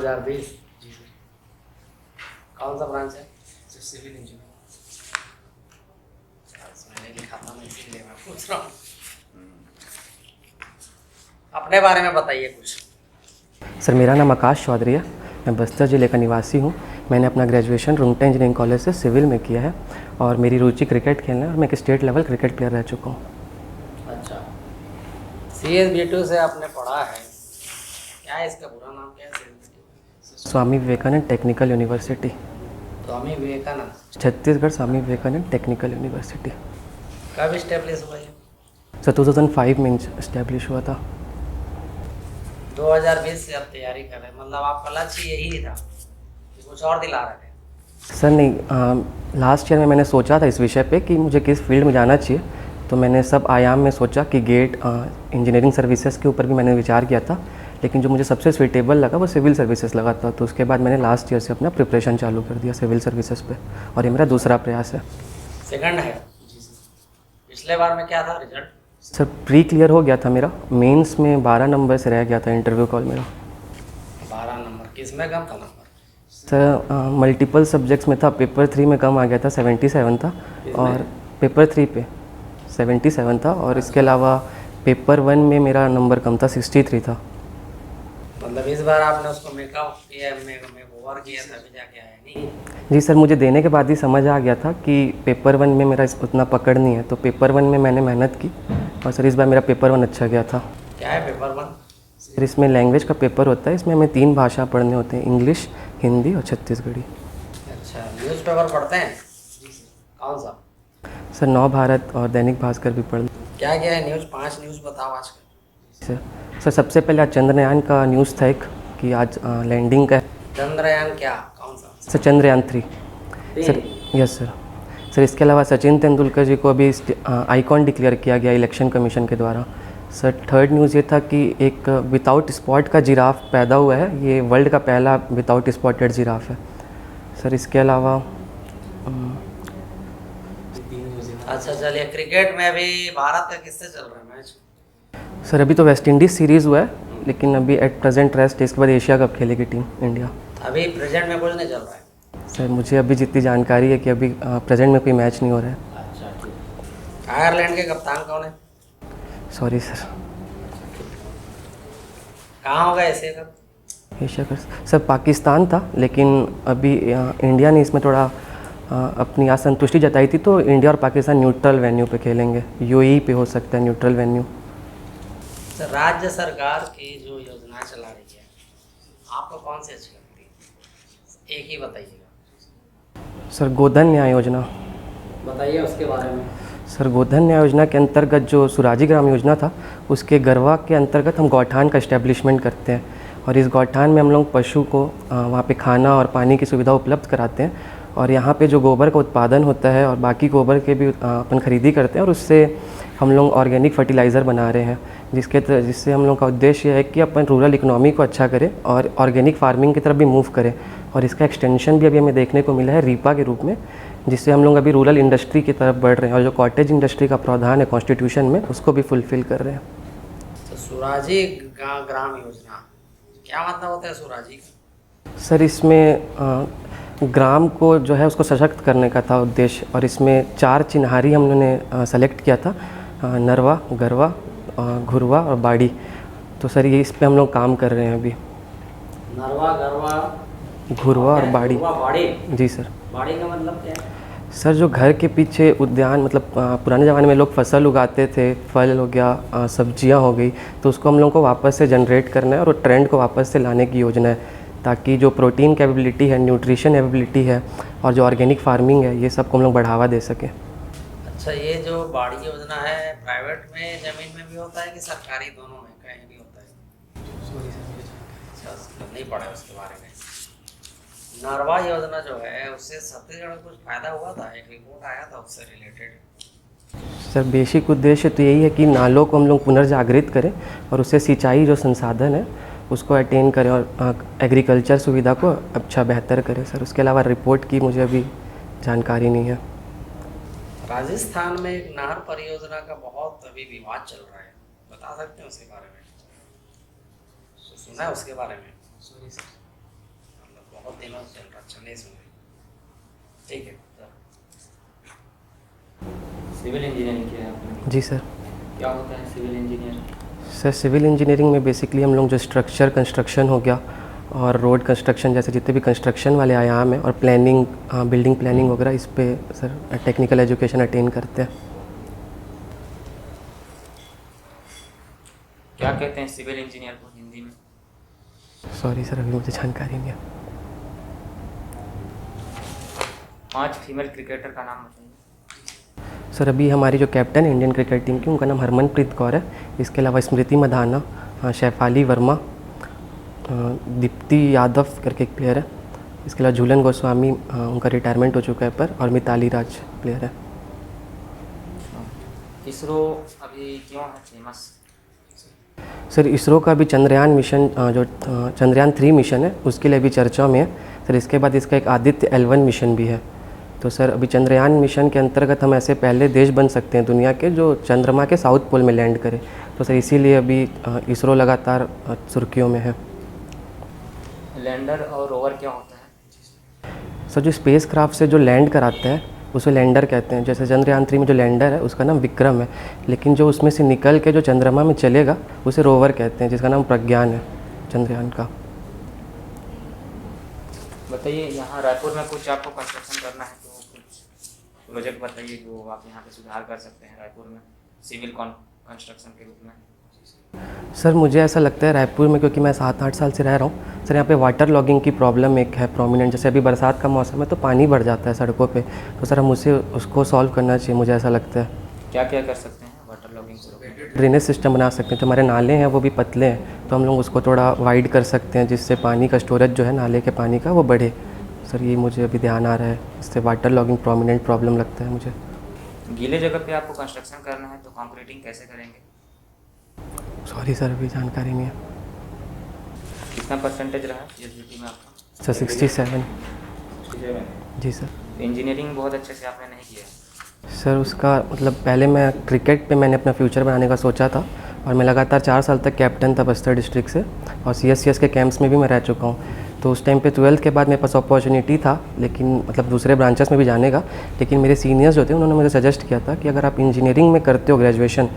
2020। जी सर। कौन सा ब्रांच है? Sir civil engineer. मैंने लिखा था, मैं इसीलिए मैं पूछ रहा हूँ। अपने बारे में बताइए कुछ। सर मेरा नाम आकाश चौधरी है, मैं बस्तर ज़िले का निवासी हूँ। मैंने अपना ग्रेजुएशन रुंगटा इंजीनियरिंग कॉलेज से सिविल में किया है और मेरी रुचि क्रिकेट खेलना है और मैं एक स्टेट लेवल क्रिकेट प्लेयर रह चुका हूँ। अच्छा, CSB2 से आपने पढ़ा है, क्या है इसका पूरा नाम, क्या है CSB2? Swami Vivekananda technical university, Swami Vivekananda. Chhattisgarh Swami Vivekananda technical university. कब इस्टेब्लिश हुआ ये? सर 2005 में इस्टेब्लिश हुआ था। 2020 से आप तैयारी कर रहे हैं, मतलब आपका लक्ष्य यही था कि कुछ और दिला रहे थे? सर नहीं, लास्ट ईयर में मैंने सोचा था इस विषय पे कि मुझे किस फील्ड में जाना चाहिए, तो मैंने सब आयाम में सोचा कि गेट इंजीनियरिंग सर्विसेज के ऊपर भी मैंने विचार किया था, लेकिन जो मुझे सबसे स्वीटेबल लगा वो सिविल सर्विसेज लगा था। तो उसके बाद मैंने लास्ट ईयर से अपना प्रिपरेशन चालू कर दिया सिविल सर्विसेज पे और ये मेरा दूसरा प्रयास है। सेकंड है? जी सर। पिछले बार में क्या था रिजल्ट? सर प्री क्लियर हो गया था मेरा, मेंस में 12 नंबर से रह गया था इंटरव्यू कॉल मेरा। 12 नंबर, किस में कम था नंबर? सर मल्टीपल सब्जेक्ट्स में था, पेपर 3 में कम आ गया था, 77 था, और पेपर 3 पे 77 था, और इसके अलावा पेपर 1 में मेरा नंबर कम था, 63 था। मतलब इस बार आपने उसको मेकअप किया, ओवर किया तभी जाके आया नहीं? जी सर, मुझे देने के बाद ही समझ आ गया था कि पेपर 1 में मेरा उतना पकड़ नहीं है, तो पेपर 1 में मैंने मेहनत की और सर इस बार मेरा पेपर 1 अच्छा गया था। क्या है पेपर 1? सर इसमें लैंग्वेज का पेपर होता है, इसमें हमें 3 भाषा पढ़ने होते हैं, इंग्लिश, हिंदी और छत्तीसगढ़ी। अच्छा, न्यूज़पेपर पढ़ते हैं? कौन सा? सर नव भारत और दैनिक भास्कर भी पढ़। क्या क्या है न्यूज़? 5 न्यूज़ बताओ आज का। सर सबसे पहले आज चंद्रयान का न्यूज़ था एक कि आज लैंडिंग का है। चंद्रयान क्या, कौन सा? Sir Chandrayaan 3 sir. Yes sir. Sir इसके अलावा सचिन तेंदुलकर जी को अभी आइकॉन डिक्लेयर किया गया इलेक्शन कमीशन के द्वारा। सर थर्ड न्यूज़ ये था कि एक विदाउट स्पॉट का जिराफ पैदा हुआ है, ये वर्ल्ड का पहला विदाउट स्पॉटेड जिराफ है। सर इसके अलावा अच्छा चलिए, क्रिकेट में अभी भारत का किससे चल रहा है मैच? सर अभी तो वेस्ट इंडीज़ सीरीज़ हुआ है, लेकिन अभी एट प्रेजेंट रेस्ट है, इसके बाद एशिया कप खेलेगी टीम इंडिया। अभी प्रेजेंट में कुछ नहीं चल रहा है? सर मुझे अभी जितनी जानकारी है कि अभी प्रेजेंट में कोई मैच नहीं हो रहा है। अच्छा ठीक। आयरलैंड के कप्तान कौन है? Sorry sir. कहाँ होगा Asia cup? Asia cup sir Pakistan था, लेकिन अभी इंडिया ने इसमें थोड़ा अपनी असंतुष्टि जताई थी, तो इंडिया और पाकिस्तान न्यूट्रल वेन्यू पे खेलेंगे। यूएई पे हो सकता है न्यूट्रल वेन्यू। सर राज्य सरकार की जो योजना चला रही है, आपको कौन सी अच्छी लगती है? एक ही बताइएगा। सर गोधन न्याय योजना। बताइए उसके बारे में। सर गोधन न्याय योजना के अंतर्गत जो सुराजी ग्राम योजना था, उसके गरवा के अंतर्गत हम गौठान का इस्टेब्लिशमेंट करते हैं, और इस गौठान में हम लोग पशु को वहाँ पे खाना और पानी की सुविधा उपलब्ध कराते हैं, और यहाँ पे जो गोबर का उत्पादन होता है और बाकी गोबर के भी अपन खरीदी करते हैं, और उससे हम लोग ऑर्गेनिक फर्टिलाइज़र बना रहे हैं, जिससे हम लोग का उद्देश्य है कि अपन रूरल इकोनॉमी को अच्छा करें और ऑर्गेनिक फार्मिंग की तरफ भी मूव करें। और इसका एक्सटेंशन भी अभी हमें देखने को मिला है रीपा के रूप में, जिससे हम लोग अभी रूरल इंडस्ट्री की तरफ बढ़ रहे हैं, और जो कॉटेज इंडस्ट्री का प्रावधान है कॉन्स्टिट्यूशन में, उसको भी फुलफ़िल कर रहे हैं। तो सुराजी ग्राम योजना क्या मतलब होता है सुराजी? सर इसमें ग्राम को जो है उसको सशक्त करने का था उद्देश्य, और इसमें 4 चिन्हारी हम लोगों ने सेलेक्ट किया था, नरवा, गरवा, घुरवा और बाड़ी। तो सर ये इस पे हम लोग काम कर रहे हैं अभी। नरवा, गरवा, घुरवा और बाड़ी। बाड़ी? जी सर। बाड़ी का मतलब क्या है? सर जो घर के पीछे उद्यान, मतलब पुराने ज़माने में लोग फसल उगाते थे, फल हो गया, सब्जियां हो गई, तो उसको हम लोग को वापस से जनरेट करना है और वो ट्रेंड को वापस से लाने की योजना है, ताकि जो प्रोटीन कैपेबिलिटी है, न्यूट्रिशन एबिलिटी है और जो ऑर्गेनिक फार्मिंग है, ये सब को हम लोग बढ़ावा दे सकें। अच्छा, ये जो बाड़ी योजना है प्राइवेट में ज़मीन में भी होता है कि सरकारी, दोनों में कहीं भी होता है? अच्छा, नहीं पढ़ा है उसके बारे में। नरवा योजना जो है उससे छत्तीसगढ़ में कुछ फायदा हुआ था, एक रिपोर्ट आया था उससे रिलेटेड। सर बेसिक उद्देश्य तो यही है कि नालों को हम लोग पुनर्जागृत करें और उससे सिंचाई जो संसाधन है उसको अटेन करें और एग्रीकल्चर सुविधा को अच्छा बेहतर करें। सर उसके अलावा रिपोर्ट की मुझे अभी जानकारी नहीं है। राजस्थान में एक नहर परियोजना का बहुत अभी विवाद चल रहा है, बता सकते हैं उसके बारे में? सुना है उसके बारे में? Sorry sir. बहुत दिनों से चल रहा, चले इसमें। ठीक है सर। सिविल इंजीनियरिंग किया है आपने? जी सर। क्या होता है civil engineer? Sir civil engineering में बेसिकली हम लोग जो स्ट्रक्चर कंस्ट्रक्शन हो गया और रोड कंस्ट्रक्शन जैसे जितने भी कंस्ट्रक्शन वाले आयाम हैं और प्लानिंग, बिल्डिंग प्लानिंग वगैरह, इस पे सर टेक्निकल एजुकेशन अटेन करते हैं। क्या कहते हैं सिविल इंजीनियर को हिंदी में? सॉरी सर, अभी मुझे जानकारी नहीं है। 5 फीमेल क्रिकेटर का नाम बताइए। सर अभी हमारी जो कैप्टन है इंडियन क्रिकेट टीम की, उनका नाम हरमनप्रीत कौर है। इसके अलावा स्मृति मंधाना, शैफाली वर्मा, दीप्ति यादव करके एक प्लेयर है। इसके अलावा झूलन गोस्वामी, उनका रिटायरमेंट हो चुका है पर, और मिताली राज प्लेयर है। इसरो अभी क्यों है फेमस? सर इसरो का अभी चंद्रयान मिशन, जो चंद्रयान 3 मिशन है उसके लिए अभी चर्चा में है सर। इसके बाद इसका एक आदित्य L1 मिशन भी है। तो सर अभी चंद्रयान मिशन के अंतर्गत हम ऐसे पहले देश बन सकते हैं दुनिया के जो चंद्रमा के साउथ पोल में लैंड करे। तो सर इसीलिए अभी इसरो लगातार सुर्खियों में है। लैंडर और रोवर क्या होता है? सर जो स्पेस क्राफ्ट से जो लैंड कराते हैं उसे लैंडर कहते हैं। जैसे चंद्रयान 3 में जो लैंडर है उसका नाम विक्रम है, लेकिन जो उसमें से निकल के जो चंद्रमा में चलेगा उसे रोवर कहते हैं, जिसका नाम प्रज्ञान है चंद्रयान का। बताइए, यहाँ रायपुर में कुछ आपको कंस्ट्रक्शन करना है तो कुछ प्रोजेक्ट बताइए जो आप यहाँ पे सुधार कर सकते हैं रायपुर में सिविल कंस्ट्रक्शन के रूप में। सर मुझे ऐसा लगता है रायपुर में, क्योंकि मैं 7-8 साल से रह रहा हूँ सर, यहाँ पे वाटर लॉगिंग की प्रॉब्लम एक है प्रोमिनेंट। जैसे अभी बरसात का मौसम है तो पानी बढ़ जाता है सड़कों पे, तो सर हम उसको सॉल्व करना चाहिए, मुझे ऐसा लगता है। क्या क्या कर सकते हैं वाटर लॉगिंग से रोकने? ड्रेनेज सिस्टम बना सकते हैं। जो हमारे नाले हैं वो भी पतले हैं, तो हम लोग उसको थोड़ा वाइड कर सकते हैं जिससे पानी का स्टोरेज जो है नाले के पानी का वो बढ़े। सर ये मुझे अभी ध्यान आ रहा है, इससे वाटर लॉगिंग प्रोमिनेंट प्रॉब्लम लगता है मुझे। गीले जगह पे आपको कंस्ट्रक्शन करना है तो कंक्रीटिंग कैसे करेंगे? सॉरी सर, अभी जानकारी नहीं है। कितना परसेंटेज रहा CSBT में आपका? सर 67। जी सर। इंजीनियरिंग बहुत अच्छे से आपने नहीं किया? सर उसका मतलब पहले मैं क्रिकेट पे मैंने अपना फ्यूचर बनाने का सोचा था, और मैं लगातार 4 साल तक कैप्टन था बस्तर डिस्ट्रिक्ट से, और CSCS के कैंप्स में भी मैं रह चुका हूँ। तो उस टाइम पे 12th के बाद मेरे पास अपॉर्चुनिटी था, लेकिन मतलब दूसरे ब्रांचेस में भी जाने का, लेकिन मेरे सीनियर्स जो थे उन्होंने मुझे सजेस्ट किया था कि अगर आप इंजीनियरिंग में करते हो ग्रेजुएशन,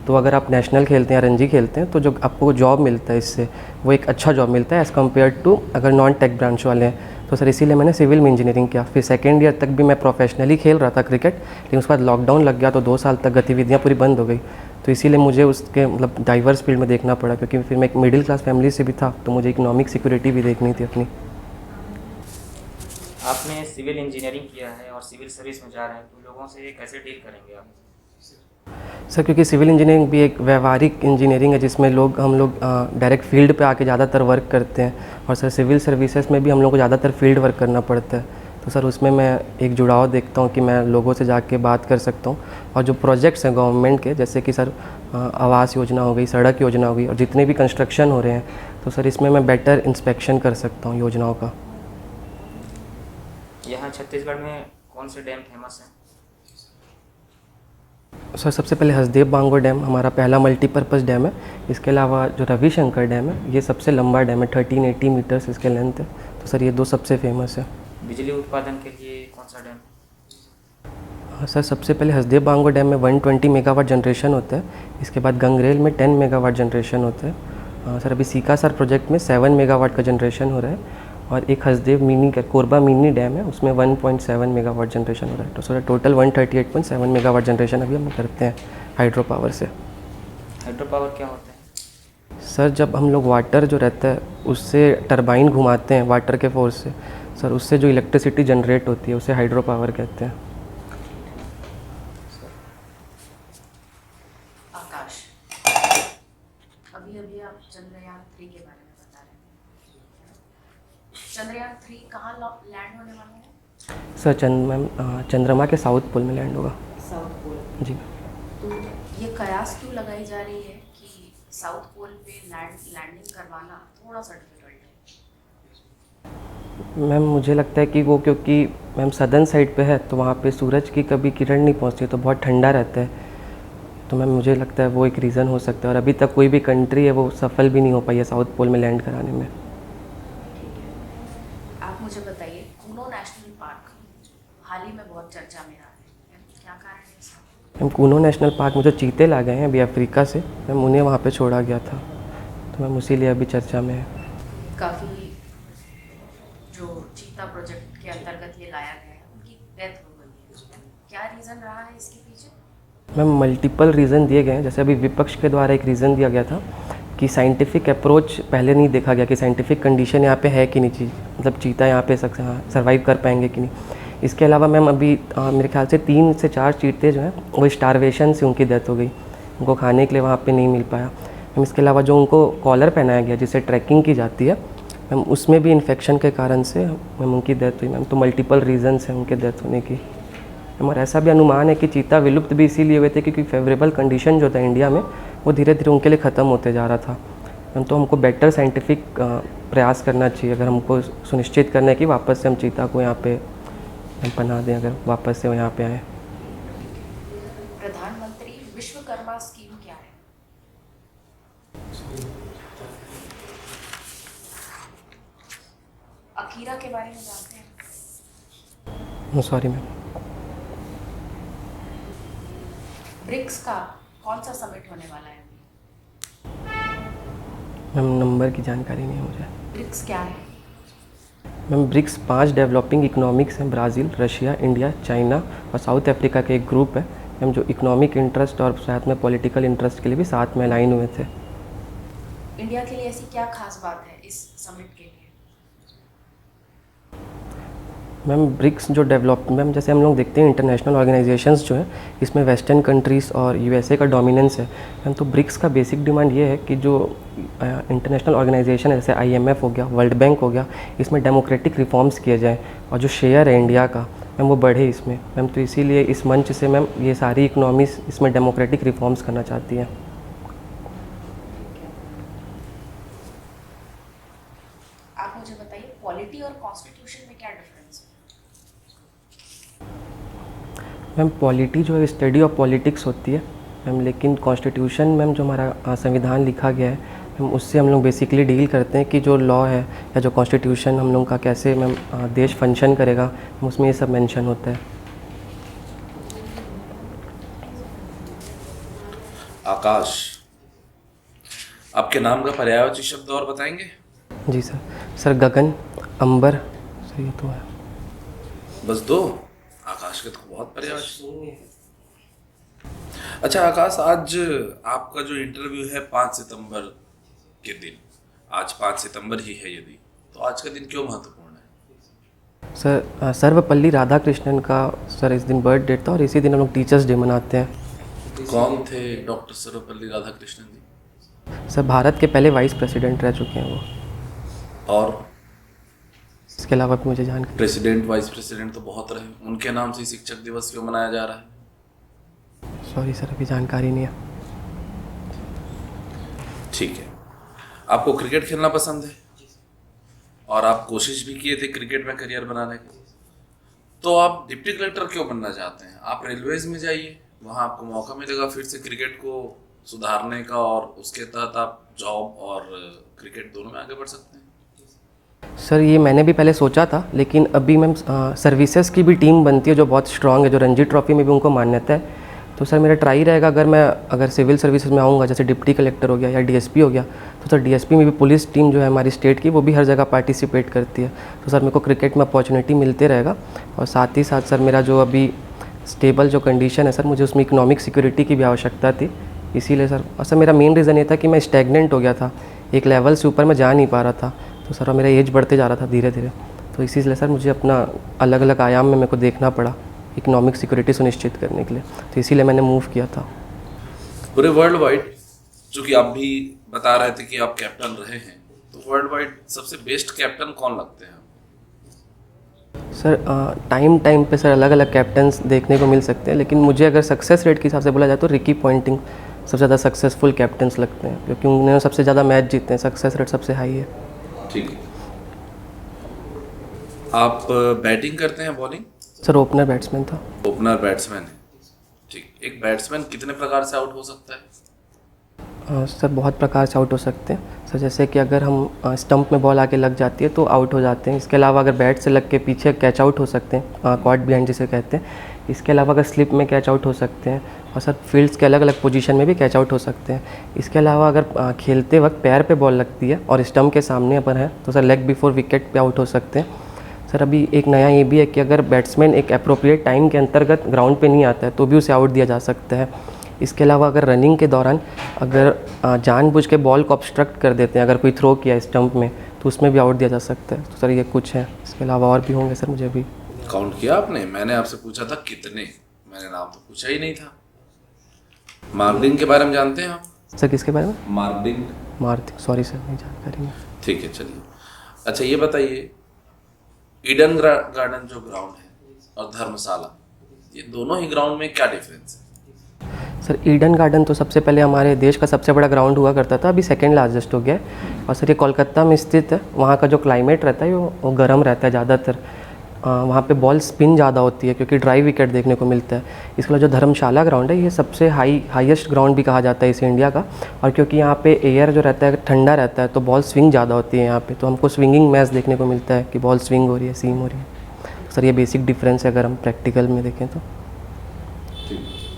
तो अगर आप नेशनल खेलते हैं या रणजी खेलते हैं तो जो आपको जॉब मिलता है इससे वो एक अच्छा जॉब मिलता है एज़ कम्पेयर टू अगर नॉन टेक ब्रांच वाले हैं। तो सर इसीलिए मैंने सिविल में इंजीनियरिंग किया। फिर सेकेंड ईयर तक भी मैं प्रोफेशनली खेल रहा था क्रिकेट, लेकिन उसके बाद लॉकडाउन लग गया तो 2 साल तक गतिविधियाँ पूरी बंद हो गई। तो इसीलिए मुझे उसके मतलब डाइवर्स फील्ड में देखना पड़ा, क्योंकि फिर मैं एक मिडिल क्लास फैमिली से भी था, तो मुझे इकोनॉमिक सिक्योरिटी भी देखनी थी अपनी। आपने सिविल इंजीनियरिंग किया है और सिविल सर्विस में जा रहे हैं तो लोगों से कैसे डील करेंगे आप? सर क्योंकि सिविल इंजीनियरिंग भी एक व्यवहारिक इंजीनियरिंग है जिसमें हम लोग डायरेक्ट फील्ड पे आके ज़्यादातर वर्क करते हैं, और सर सिविल सर्विसेज में भी हम लोग को ज़्यादातर फील्ड वर्क करना पड़ता है। तो सर उसमें मैं एक जुड़ाव देखता हूँ कि मैं लोगों से जाके बात कर सकता हूँ, और जो प्रोजेक्ट्स हैं गवर्नमेंट के, जैसे कि सर आवास योजना हो गई, सड़क योजना हो गई, और जितने भी कंस्ट्रक्शन हो रहे हैं, तो सर इसमें मैं बेटर इंस्पेक्शन कर सकता हूँ योजनाओं का। यहाँ छत्तीसगढ़ में कौन से डैम फेमस हैं? सर सबसे पहले हसदेव बांगो डैम हमारा पहला मल्टीपर्पज़ डैम है। इसके अलावा जो रविशंकर डैम है ये सबसे लंबा डैम है, 1380 मीटर्स इसके लेंथ है। तो सर ये 2 सबसे फेमस है। बिजली उत्पादन के लिए कौन सा डैम? सर सबसे पहले हसदेव बांगो डैम में 120 मेगावाट जनरेशन होता है। इसके बाद गंगरेल में 10 मेगावाट जनरेशन होता है। सर अभी सीकासर प्रोजेक्ट में 7 मेगावाट का जनरेशन हो रहा है, और एक हसदेव कोरबा मिनी डैम है उसमें 1.7 मेगावाट जनरेशन हो रहा है। तो सर टोटल 138.7 मेगावाट जनरेशन अभी हम करते हैं हाइड्रो पावर से। हाइड्रो पावर क्या होता है? सर जब हम लोग वाटर जो रहता है उससे टरबाइन घुमाते हैं वाटर के फोर्स से, सर उससे जो इलेक्ट्रिसिटी जनरेट होती है उसे हाइड्रो पावर कहते हैं। आकाश, अभी अभी आप चंद्रयान 3 के बारे में बता रहे हैं। चंद्रयान 3 कहाँ लैंड होने वाला है? सर चंद्रमा के साउथ पोल में लैंड होगा। South pole. जी। तो ये कयास क्यों लगाई जा रही है कि साउथ पोल पे लैंडिंग करवाना थोड़ा सा डिफिकल्ट है? मैम मुझे लगता है कि वो क्योंकि मैम सदर्न साइड पे है तो वहाँ पे सूरज की कभी किरण नहीं पहुँचती, तो बहुत ठंडा रहता है। तो मैम मुझे लगता है वो एक रीज़न हो सकता है, और अभी तक कोई भी कंट्री है वो सफल भी नहीं हो पाई है साउथ पोल में लैंड कराने में। ठीक है, आप हाल ही में बहुत चर्चा में रहा है, क्या कारण है इसका? मैम कूनो नेशनल पार्क में जो चीते ला गए हैं अभी अफ्रीका से, मैम उन्हें वहाँ पे छोड़ा गया था, तो मैम उसीलिए अभी चर्चा में है। काफ़ी जो चीता प्रोजेक्ट के अंतर्गत ये लाया गया है उनकी डेथ हो गई है, क्या रीज़न रहा है इसके पीछे? मैम मल्टीपल रीज़न दिए गए हैं। जैसे अभी विपक्ष के द्वारा एक रीज़न दिया गया था कि साइंटिफिक अप्रोच पहले नहीं देखा गया कि साइंटिफिक कंडीशन यहाँ पे है कि नहीं, चीज़ मतलब चीता यहाँ पे सर्वाइव कर पाएंगे कि नहीं। इसके अलावा मैम अभी मेरे ख्याल से 3 से 4 चीते जो हैं वो स्टारवेशन से उनकी डेथ हो गई, उनको खाने के लिए वहाँ पे नहीं मिल पाया। मैम इसके अलावा जो उनको कॉलर पहनाया गया जिससे ट्रैकिंग की जाती है मैम, उसमें भी इन्फेक्शन के कारण से मैम उनकी डेथ हुई। मैम तो मल्टीपल रीज़न्स हैं उनके डेथ होने की। मैम और ऐसा भी अनुमान है कि चीता विलुप्त भी इसीलिए हुए थे क्योंकि फेवरेबल कंडीशन जो था इंडिया में वो धीरे धीरे उनके लिए ख़त्म होते जा रहा था। मैम तो हमको बेटर साइंटिफिक प्रयास करना चाहिए अगर हमको सुनिश्चित करना है कि वापस से हम चीता को यहाँ पे हम पनाह दें, अगर वापस से वो यहाँ पे आए। प्रधानमंत्री विश्वकर्मा स्कीम क्या है? अकीरा के बारे में जानते हैं? Sorry ma'am. ब्रिक्स का कौन सा समिट होने वाला है? मैम नंबर की जानकारी नहीं है मुझे। ब्रिक्स क्या है? मैम ब्रिक्स 5 डेवलपिंग इकोनॉमिक्स हैं, ब्राज़ील, रशिया, इंडिया, चाइना और साउथ अफ्रीका के एक ग्रुप है मैम, जो इकोनॉमिक इंटरेस्ट और साथ में पॉलिटिकल इंटरेस्ट के लिए भी साथ में अलाइन हुए थे। इंडिया के लिए ऐसी क्या खास बात है इस समिट के लिए? मैम ब्रिक्स जो मैम जैसे हम लोग देखते हैं इंटरनेशनल ऑर्गेनाइजेशंस जो हैं इसमें वेस्टर्न कंट्रीज़ और यूएसए का डोमिनेंस है मैम। तो ब्रिक्स का बेसिक डिमांड ये है कि जो इंटरनेशनल ऑर्गेनाइजेशन है जैसे IMF हो गया, वर्ल्ड बैंक हो गया, इसमें डेमोक्रेटिक रिफॉर्म्स किए जाएँ और जो शेयर है इंडिया का मैम वो बढ़े इसमें मैम। तो इसीलिए इस मंच से मैम ये सारी इकनॉमीज इसमें डेमोक्रेटिक रिफॉर्म्स करना चाहती हैं। आप मुझे बताइए पॉलिटी और कॉन्स्टिट्यूशन में क्या डिफरेंस है? मैम पॉलिटी जो है स्टडी ऑफ पॉलिटिक्स होती है मैम, लेकिन कॉन्स्टिट्यूशन मैम जो हमारा संविधान लिखा गया है मैम उससे हम लोग बेसिकली डील करते हैं कि जो लॉ है या जो कॉन्स्टिट्यूशन हम लोग का कैसे मैम देश फंक्शन करेगा उसमें ये सब मेंशन होता है। आकाश, आपके नाम का पर्यायवाची शब्द और बताएंगे? जी सर गगन, अंबर, सर ये तो है। बस 2? आकाश के तो बहुत पर्यायवाची। अच्छा आकाश, आज आपका जो इंटरव्यू है 5 सितंबर के दिन, आज 5 सितंबर ही है यदि, तो आज का दिन क्यों महत्वपूर्ण है? सर सर्वपल्ली राधाकृष्णन का सर इस दिन बर्थ डेट था और इसी दिन हम लोग टीचर्स डे मनाते हैं। कौन थे डॉक्टर सर्वपल्ली राधाकृष्णन जी? सर भारत के पहले वाइस प्रेसिडेंट रह चुके हैं वो। और इसके अलावा भी मुझे जानकारी। प्रेसिडेंट वाइस प्रेसिडेंट तो बहुत रहे, उनके नाम से शिक्षक दिवस क्यों मनाया जा रहा है? सॉरी सर अभी जानकारी नहीं है। ठीक है। आपको क्रिकेट खेलना पसंद है और आप कोशिश भी किए थे क्रिकेट में करियर बनाने की, तो आप डिप्टी कलेक्टर क्यों बनना चाहते हैं? आप रेलवेज में जाइए, वहाँ आपको मौका मिलेगा फिर से क्रिकेट को सुधारने का और उसके तहत आप जॉब और क्रिकेट दोनों में आगे बढ़ सकते हैं। सर ये मैंने भी पहले सोचा था, लेकिन अभी मैम सर्विसेज की भी टीम बनती है जो बहुत स्ट्रांग है, जो रणजी ट्रॉफी में भी उनको मान्यता है। तो सर मेरा ट्राई रहेगा अगर सिविल सर्विसेज में आऊँगा, जैसे डिप्टी कलेक्टर हो गया या DSP हो गया, तो सर DSP में भी पुलिस टीम जो है हमारी स्टेट की वो भी हर जगह पार्टिसिपेट करती है। तो सर मेरे को क्रिकेट में अपॉर्चुनिटी मिलते रहेगा और साथ ही साथ सर मेरा जो अभी स्टेबल जो कंडीशन है सर, मुझे उसमें इकोनॉमिक सिक्योरिटी की भी आवश्यकता थी। इसीलिए सर, और सर मेरा मेन रीज़न ये था कि मैं स्टैगनेंट हो गया था, एक लेवल से ऊपर मैं जा नहीं पा रहा था। तो सर मेरा एज बढ़ते जा रहा था धीरे धीरे, तो इसीलिए सर मुझे अपना अलग अलग आयाम में मेरे को देखना पड़ा इकोनॉमिक सिक्योरिटी सुनिश्चित करने के लिए, तो इसीलिए मैंने मूव किया था। पूरे वर्ल्ड वाइड, जो कि आप भी बता रहे थे कि आप कैप्टन रहे हैं, तो वर्ल्ड वाइड सबसे बेस्ट कैप्टन कौन लगते हैं? सर टाइम पे सर अलग अलग कैप्टन्स देखने को मिल सकते हैं, लेकिन मुझे अगर सक्सेस रेट के हिसाब से बोला जाए तो रिकी पॉन्टिंग सबसे ज़्यादा सक्सेसफुल कैप्टन्स लगते हैं, क्योंकि उन्होंने सबसे ज़्यादा मैच जीते हैं, सक्सेस रेट सबसे हाई है। ठीक है। आप बैटिंग करते हैं बॉलिंग? सर ओपनर बैट्समैन था। ओपनर बैट्समैन है, ठीक। एक बैट्समैन कितने प्रकार से आउट हो सकता है? सर बहुत प्रकार से आउट हो सकते हैं सर, जैसे कि अगर हम स्टंप में बॉल आके लग जाती है तो आउट हो जाते हैं। इसके अलावा अगर बैट से लग के पीछे कैच आउट हो सकते हैं, कॉट बिहाइंड जिसे कहते हैं। इसके अलावा अगर स्लिप में कैच आउट हो सकते हैं, और सर फील्ड्स के अलग अलग पोजीशन में भी कैच आउट हो सकते हैं। इसके अलावा अगर खेलते वक्त पैर पे बॉल लगती है और स्टंप के सामने अपन है तो सर लेग बिफोर विकेट पे आउट हो सकते हैं। सर अभी एक नया ये भी है कि अगर बैट्समैन एक अप्रोप्रिएट टाइम के अंतर्गत ग्राउंड पे नहीं आता है तो भी उसे आउट दिया जा सकता है। इसके अलावा अगर रनिंग के दौरान अगर जानबूझ के बॉल को ऑब्स्ट्रक्ट कर देते हैं, अगर कोई थ्रो किया स्टंप में, तो उसमें भी आउट दिया जा सकता है। तो सर ये कुछ है, इसके अलावा और भी होंगे सर। मुझे अभी काउंट किया आपने? मैंने आपसे पूछा था कितने, मैंने नाम तो पूछा ही नहीं था। मार्किंग के बारे में जानते हैं आप? सर किसके बारे में? मार्किंग। सॉरी सर, नहीं जानकारी नहीं। ठीक है, चलिए। अच्छा ये बताइए, ईडन गार्डन जो ग्राउंड है और धर्मशाला, ये दोनों ही ग्राउंड में क्या डिफरेंस है? सर ईडन गार्डन तो सबसे पहले हमारे देश का सबसे बड़ा ग्राउंड हुआ करता था, अभी सेकंड लार्जेस्ट हो गया है। और सर ये कोलकाता में स्थित है। वहाँ का जो क्लाइमेट रहता है वो गर्म रहता है ज़्यादातर। वहाँ पे बॉल स्पिन ज़्यादा होती है क्योंकि ड्राई विकेट देखने को मिलता है। इसके अलावा जो धर्मशाला ग्राउंड है ये सबसे हाईएस्ट ग्राउंड भी कहा जाता है इस इंडिया का। और क्योंकि यहाँ पे एयर जो रहता है ठंडा रहता है तो बॉल स्विंग ज़्यादा होती है यहाँ पे, तो हमको स्विंगिंग मैच देखने को मिलता है कि बॉल स्विंग हो रही है, सीम हो रही है। सर ये बेसिक डिफरेंस है अगर हम प्रैक्टिकल में देखें तो।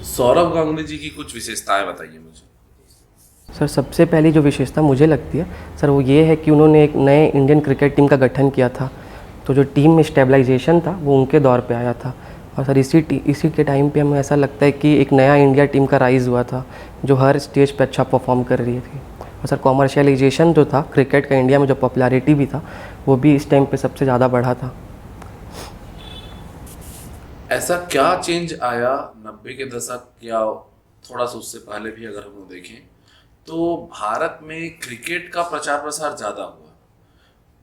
सौरव गांगुली जी की कुछ विशेषताएं बताइए मुझे। सर सबसे पहली जो विशेषता मुझे लगती है सर वो ये है कि उन्होंने एक नए इंडियन क्रिकेट टीम का गठन किया था। तो जो टीम में स्टेबलाइजेशन था वो उनके दौर पे आया था। और सर इसी के टाइम पे हमें ऐसा लगता है कि एक नया इंडिया टीम का राइज़ हुआ था जो हर स्टेज पे अच्छा परफॉर्म कर रही थी। और सर कॉमर्शियलाइजेशन जो था क्रिकेट का इंडिया में, जो पॉपुलैरिटी भी था, वो भी इस टाइम पे सबसे ज़्यादा बढ़ा था। ऐसा क्या चेंज आया 90 के दशक या थोड़ा सा उससे पहले भी अगर हम देखें तो भारत में क्रिकेट का प्रचार प्रसार ज़्यादा हुआ?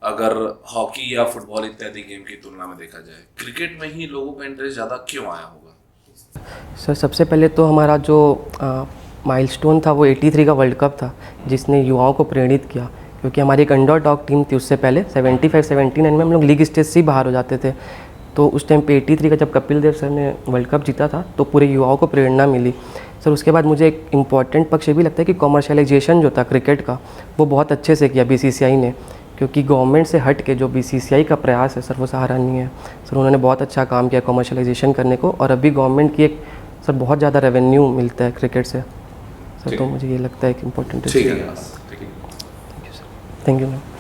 अगर हॉकी या फुटबॉल इत्यादि गेम की तुलना में देखा जाए, क्रिकेट में ही लोगों का इंटरेस्ट ज़्यादा क्यों आया होगा? सर सबसे पहले तो हमारा जो माइलस्टोन था वो 83 का वर्ल्ड कप था जिसने युवाओं को प्रेरित किया। क्योंकि हमारी एक अंडरडॉग टीम थी उससे पहले 75-79 में हम लोग लीग स्टेज से ही बाहर हो जाते थे। तो उस टाइम पे 83 का जब कपिल देव सर ने वर्ल्ड कप जीता था तो पूरे युवाओं को प्रेरणा मिली। सर उसके बाद मुझे एक इम्पॉर्टेंट पक्ष ये भी लगता है कि कॉमर्शियलाइजेशन जो था क्रिकेट का वो बहुत अच्छे से किया बीसीसीआई ने। क्योंकि गवर्नमेंट से हट के जो बीसीसीआई का प्रयास है सर वो सराहनीय है। सर उन्होंने बहुत अच्छा काम किया कॉमर्शियलाइजेशन करने को, और अभी गवर्नमेंट की एक सर बहुत ज़्यादा रेवेन्यू मिलता है क्रिकेट से सर। तो मुझे ये लगता है कि इम्पोर्टेंट है। ठीक है, थैंक यू मैम।